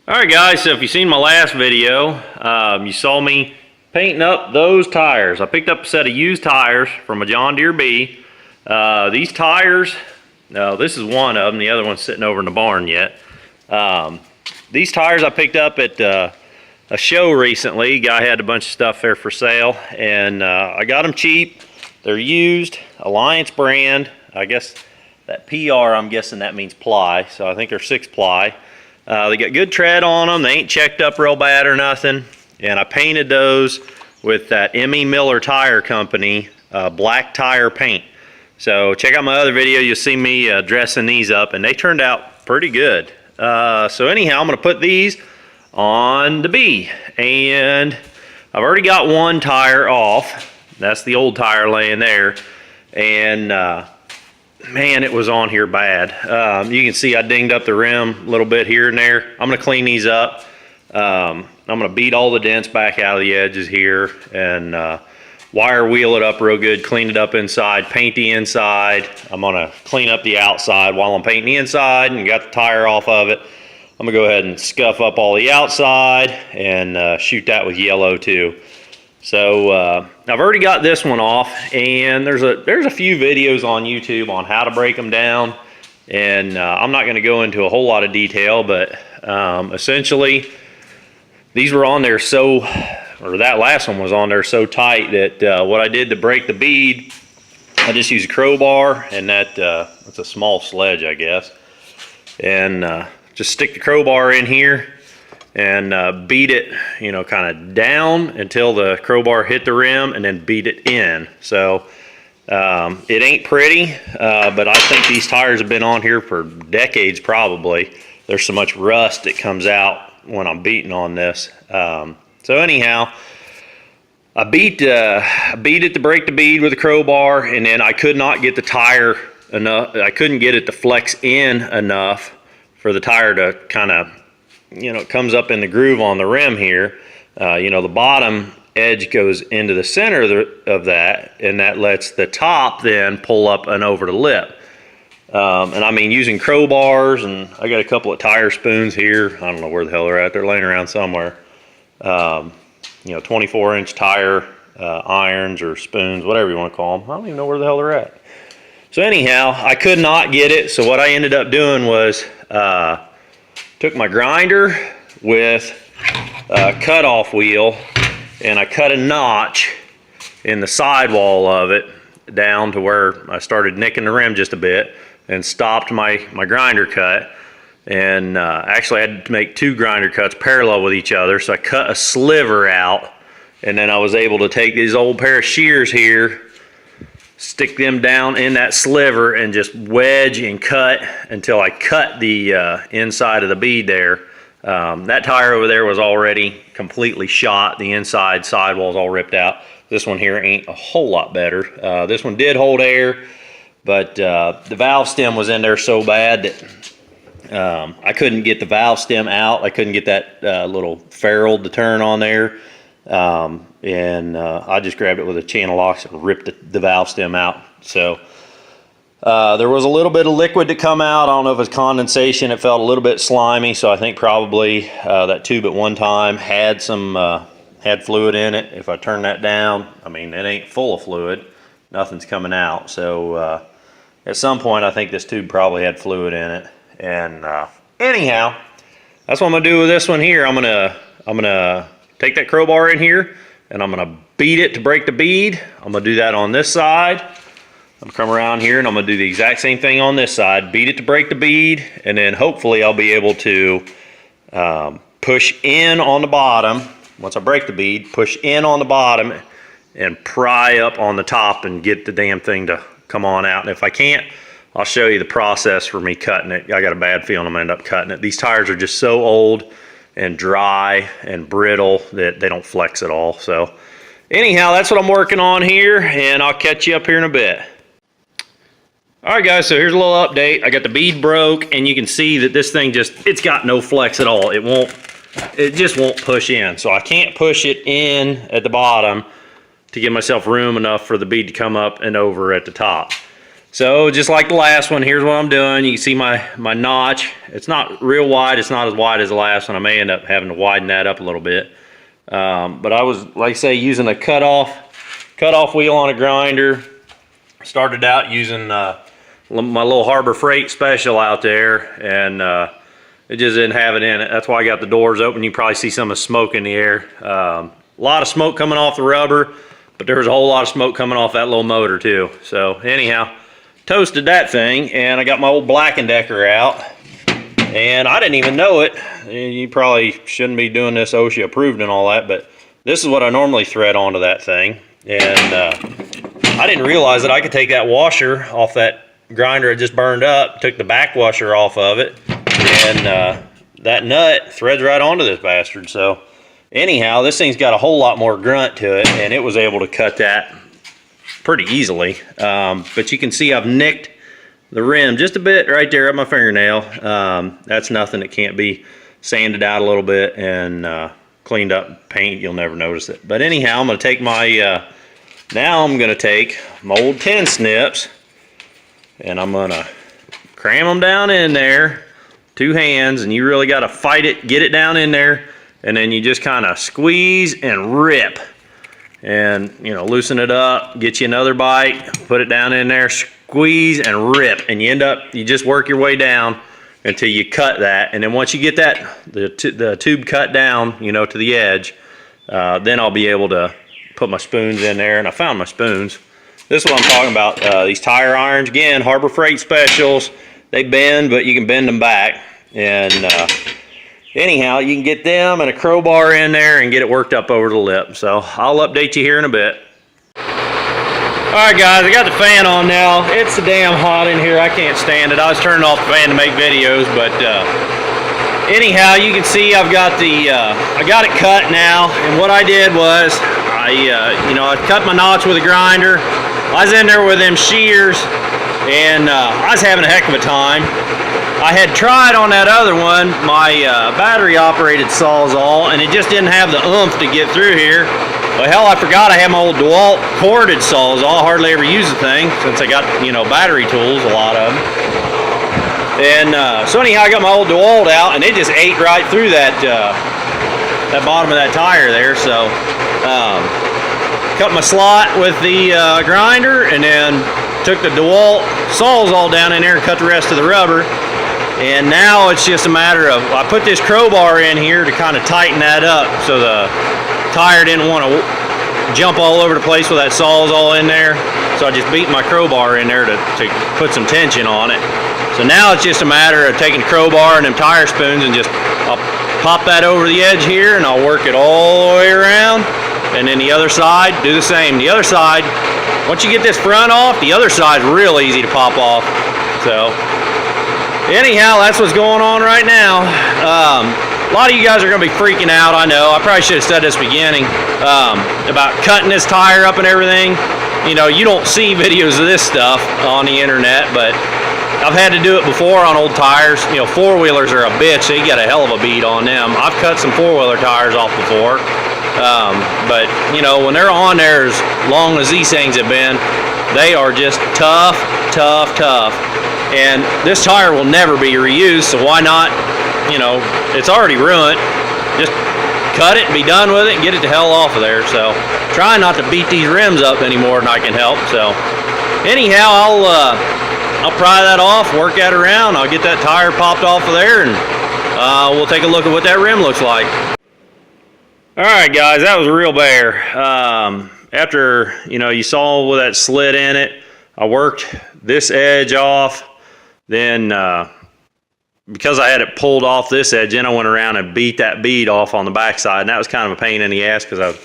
Alright guys, so if you've seen my last video, you saw me painting up those tires. I picked up a set of used tires from a John Deere B. These tires, this is one of them, the other one's sitting over in the barn yet. These tires I picked up at a show recently. Guy had a bunch of stuff there for sale, and I got them cheap. They're used, Alliance brand. I guess that PR, I'm guessing that means ply, so I think they're 6-ply. They got good tread on them. They ain't checked up real bad or nothing. And I painted those with that M.E. Miller Tire Company black tire paint. So check out my other video. You'll see me dressing these up, and they turned out pretty good. So anyhow, I'm going to put these on the B. And I've already got one tire off. That's the old tire laying there. And man, it was on here bad. You can see I dinged up the rim a little bit here and there. I'm going to clean these up. I'm going to beat all the dents back out of the edges here and wire wheel it up real good, clean it up inside, paint the inside. I'm going to clean up the outside while I'm painting the inside and got the tire off of it. I'm going to go ahead and scuff up all the outside and shoot that with yellow too. So I've already got this one off, and there's a few videos on YouTube on how to break them down, and I'm not going to go into a whole lot of detail, but essentially these were on there that last one was on there so tight that what I did to break the bead, I just used a crowbar, and that's a small sledge, I guess, and just stick the crowbar in here and beat it, you know, kind of down until the crowbar hit the rim, and then beat it in. So it ain't pretty, but I think these tires have been on here for decades probably. There's so much rust that comes out when I'm beating on this. So anyhow, I beat it to break the bead with a crowbar, and then I could not get the tire enough. I couldn't get it to flex in enough for the tire to kind of, you know, it comes up in the groove on the rim here. You know, the bottom edge goes into the center of that, and that lets the top then pull up and over the lip. And I mean, using crowbars, and I got a couple of tire spoons here. I don't know where the hell they're at. They're laying around somewhere. You know, 24-inch tire irons or spoons, whatever you want to call them. I don't even know where the hell they're at. So anyhow, I could not get it. So what I ended up doing was took my grinder with a cutoff wheel, and I cut a notch in the sidewall of it down to where I started nicking the rim just a bit, and stopped my grinder cut. And actually I had to make 2 grinder cuts parallel with each other, so I cut a sliver out, and then I was able to take these old pair of shears here, stick them down in that sliver, and just wedge and cut until I cut the inside of the bead there. That tire over there was already completely shot. The inside sidewall's all ripped out. This one here ain't a whole lot better. This one did hold air, but the valve stem was in there so bad that I couldn't get the valve stem out. I couldn't get that little ferrule to turn on there. I just grabbed it with a channel lock and ripped the valve stem out. So there was a little bit of liquid to come out. I don't know if it's condensation. It felt a little bit slimy, so I think probably that tube at one time had had fluid in it. If I turn that down, I mean, it ain't full of fluid. Nothing's coming out. So at some point, I think this tube probably had fluid in it. And anyhow, that's what I'm gonna do with this one here. I'm gonna take that crowbar in here, and I'm gonna beat it to break the bead. I'm gonna do that on this side. I'm gonna come around here, and I'm gonna do the exact same thing on this side. Beat it to break the bead, and then hopefully I'll be able to push in on the bottom. Once I break the bead, push in on the bottom and pry up on the top and get the damn thing to come on out. And if I can't, I'll show you the process for me cutting it. I got a bad feeling I'm gonna end up cutting it. These tires are just so old and dry and brittle that they don't flex at all. So anyhow, that's what I'm working on here, and I'll catch you up here in a bit. All right guys, so here's a little update. I got the bead broke, and you can see that this thing it's got no flex at all. It just won't push in. So I can't push it in at the bottom to give myself room enough for the bead to come up and over at the top. So just like the last one, here's what I'm doing. You can see my notch. It's not real wide. It's not as wide as the last one. I may end up having to widen that up a little bit. But I was, like I say, using a cutoff wheel on a grinder. Started out using my little Harbor Freight Special out there, and it just didn't have it in it. That's why I got the doors open. You can probably see some of the smoke in the air. A lot of smoke coming off the rubber, but there was a whole lot of smoke coming off that little motor too. So anyhow, toasted that thing, and I got my old Black & Decker out, and I didn't even know it. You probably shouldn't be doing this OSHA approved and all that, but this is what I normally thread onto that thing. And I didn't realize that I could take that washer off that grinder I just burned up, took the back washer off of it, and that nut threads right onto this bastard. So anyhow, this thing's got a whole lot more grunt to it, and it was able to cut that pretty easily. But you can see I've nicked the rim just a bit right there at my fingernail. That's nothing that can't be sanded out a little bit and cleaned up paint. You'll never notice it. But anyhow, I'm going to take my now I'm going to take my old tin snips, and I'm going to cram them down in there, 2 hands, and you really got to fight it, get it down in there, and then you just kind of squeeze and rip. And, you know, loosen it up, get you another bite, put it down in there, squeeze and rip, and you just work your way down until you cut that. And then once you get that, the tube cut down, you know, to the edge, then I'll be able to put my spoons in there. And I found my spoons. This is what I'm talking about. These tire irons, again, Harbor Freight Specials. They bend, but you can bend them back. And anyhow, you can get them and a crowbar in there and get it worked up over the lip. So I'll update you here in a bit. Alright guys, I got the fan on now. It's so damn hot in here, I can't stand it. I was turning off the fan to make videos, but anyhow, you can see I've got I got it cut now. And what I did was, I cut my notch with a grinder. I was in there with them shears, and I was having a heck of a time. I had tried on that other one my battery operated Sawzall, and it just didn't have the oomph to get through here. Well, hell, I forgot I have my old DeWalt corded Sawzall. I hardly ever use the thing since I got, you know, battery tools, a lot of them. And so anyhow, I got my old DeWalt out, and it just ate right through that bottom of that tire there. So cut my slot with the grinder, and then took the DeWalt Sawzall down in there and cut the rest of the rubber. And now it's just a matter of, I put this crowbar in here to kind of tighten that up so the tire didn't want to jump all over the place with that Sawzall in there. So I just beat my crowbar in there to put some tension on it. So now it's just a matter of taking the crowbar and them tire spoons and just, I'll pop that over the edge here, and I'll work it all the way around. And then the other side, do the same. The other side, once you get this front off, the other side's real easy to pop off. So anyhow, that's what's going on right now. A lot of you guys are going to be freaking out, I know. I probably should have said this at the beginning about cutting this tire up and everything. You know, you don't see videos of this stuff on the internet, but I've had to do it before on old tires. You know, four-wheelers are a bitch. They get a hell of a beat on them. I've cut some four-wheeler tires off before. But, you know, when they're on there as long as these things have been, they are just tough, tough, tough. And this tire will never be reused, so why not? You know, it's already ruined. Just cut it and be done with it and get it the hell off of there. So try not to beat these rims up any more than I can help. So anyhow, I'll pry that off, work that around. I'll get that tire popped off of there, and we'll take a look at what that rim looks like. All right, guys, that was a real bear. After, you know, you saw with that slit in it, I worked this edge off. Then because I had it pulled off this edge, then I went around and beat that bead off on the backside, and that was kind of a pain in the ass because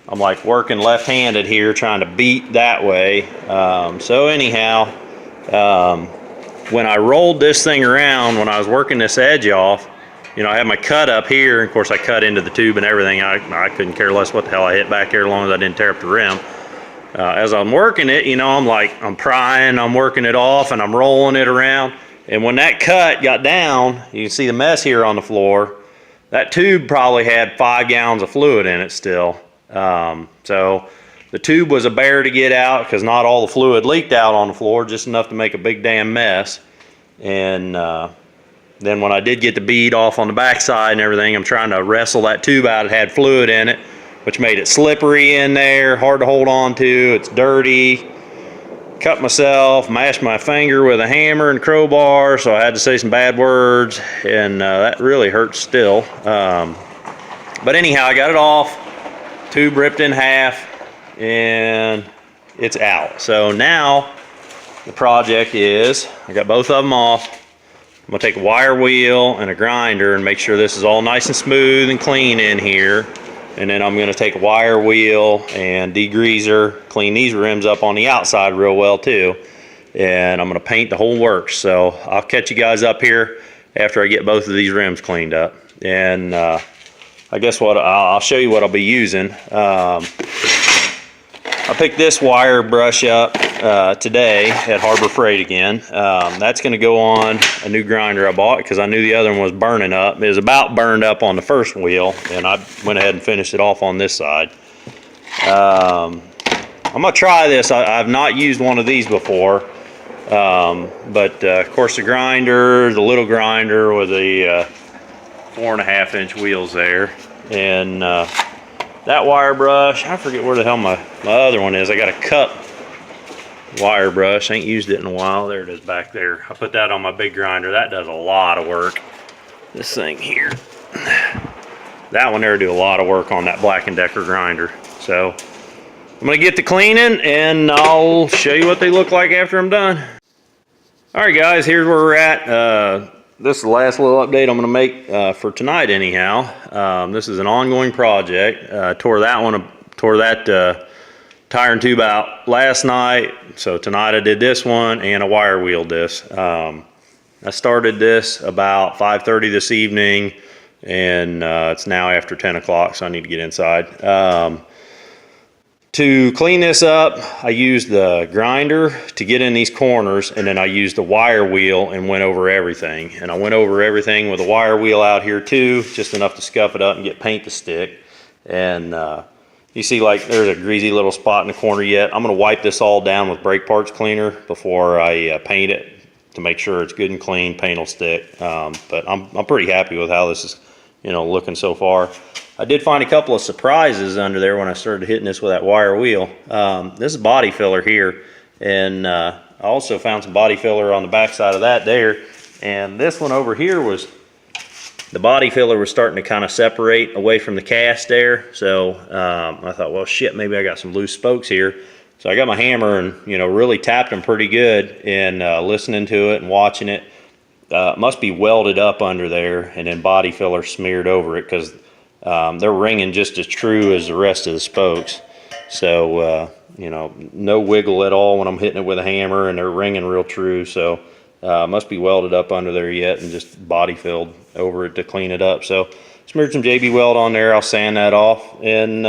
I'm like working left-handed here trying to beat that way. So anyhow, when I rolled this thing around, when I was working this edge off, you know, I had my cut up here. Of course, I cut into the tube and everything. I couldn't care less what the hell I hit back here as long as I didn't tear up the rim. As I'm working it, you know, I'm prying, I'm working it off, and I'm rolling it around. And when that cut got down, you can see the mess here on the floor. That tube probably had 5 gallons of fluid in it still. So The tube was a bear to get out because not all the fluid leaked out on the floor, just enough to make a big damn mess. And then when I did get the bead off on the backside and everything, I'm trying to wrestle that tube out. It had fluid in it, which made it slippery in there, hard to hold on to. It's dirty. Cut myself, mashed my finger with a hammer and crowbar, so I had to say some bad words, and that really hurts still. But anyhow, I got it off, tube ripped in half, and it's out. So now the project is, I got both of them off. I'm gonna take a wire wheel and a grinder and make sure this is all nice and smooth and clean in here. And then I'm gonna take a wire wheel and degreaser, clean these rims up on the outside real well too. And I'm gonna paint the whole works. So I'll catch you guys up here after I get both of these rims cleaned up. And I guess what I'll show you what I'll be using. I picked this wire brush up today at Harbor Freight again. That's going to go on a new grinder I bought because I knew the other one was burning up. It was about burned up on the first wheel, and I went ahead and finished it off on this side. I'm going to try this. I've not used one of these before, but of course the grinder, the little grinder with the 4.5-inch wheels there, and that wire brush, I forget where the hell my other one is. I got a cup wire brush. Ain't used it in a while. There it is back there. I put that on my big grinder. That does a lot of work. This thing here. That one there do a lot of work on that Black & Decker grinder. So I'm going to get to cleaning and I'll show you what they look like after I'm done. Alright guys, here's where we're at. This is the last little update I'm going to make for tonight anyhow. This is an ongoing project. Tore that tire and tube out last night, so tonight I did this one and I wire wheeled this. I started this about 5:30 this evening, and it's now after 10 o'clock, so I need to get inside. To clean this up, I used the grinder to get in these corners, and then I used the wire wheel and went over everything. And I went over everything with a wire wheel out here too, just enough to scuff it up and get paint to stick. And you see, like, there's a greasy little spot in the corner yet. I'm gonna wipe this all down with brake parts cleaner before I paint it to make sure it's good and clean, paint will stick. But I'm pretty happy with how this is, looking so far. I did find a couple of surprises under there when I started hitting this with that wire wheel. This is body filler here, and I also found some body filler on the back side of that there. And this one over here was, the body filler was starting to kind of separate away from the cast there. So I thought, well, shit, maybe I got some loose spokes here. So I got my hammer and, really tapped them pretty good, and listening to it and watching it. Must be welded up under there and then body filler smeared over it, because they're ringing just as true as the rest of the spokes. So, no wiggle at all when I'm hitting it with a hammer, and they're ringing real true. So must be welded up under there yet and just body filled over it to clean it up. So smeared some JB Weld on there. I'll sand that off. And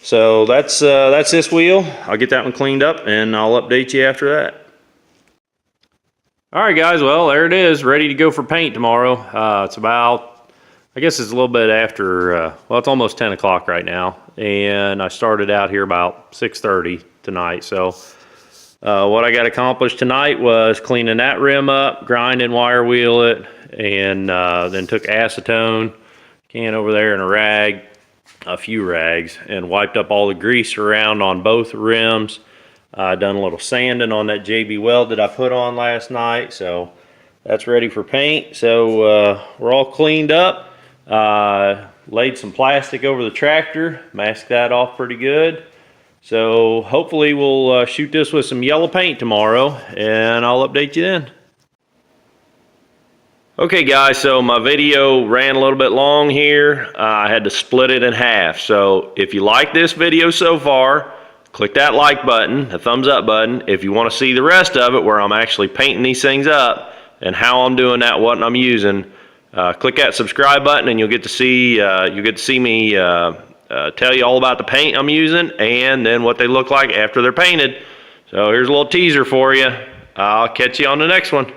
so that's this wheel. I'll get that one cleaned up and I'll update you after that. Alright guys, well there it is, ready to go for paint tomorrow. It's about, I guess it's a little bit after, well it's almost 10 o'clock right now. And I started out here about 6:30 tonight. So what I got accomplished tonight was cleaning that rim up, grinding wire wheel it, and then took acetone, can over there and a rag, a few rags, and wiped up all the grease around on both rims. Done a little sanding on that JB Weld that I put on last night, so that's ready for paint. So we're all cleaned up. Laid some plastic over the tractor, masked that off pretty good. So hopefully we'll shoot this with some yellow paint tomorrow, and I'll update you then. Okay guys, so my video ran a little bit long here. I had to split it in half. So if you like this video so far, click that like button, the thumbs up button. If you want to see the rest of it, where I'm actually painting these things up and how I'm doing that, what I'm using, click that subscribe button, and you'll get to see me tell you all about the paint I'm using and then what they look like after they're painted. So here's a little teaser for you. I'll catch you on the next one.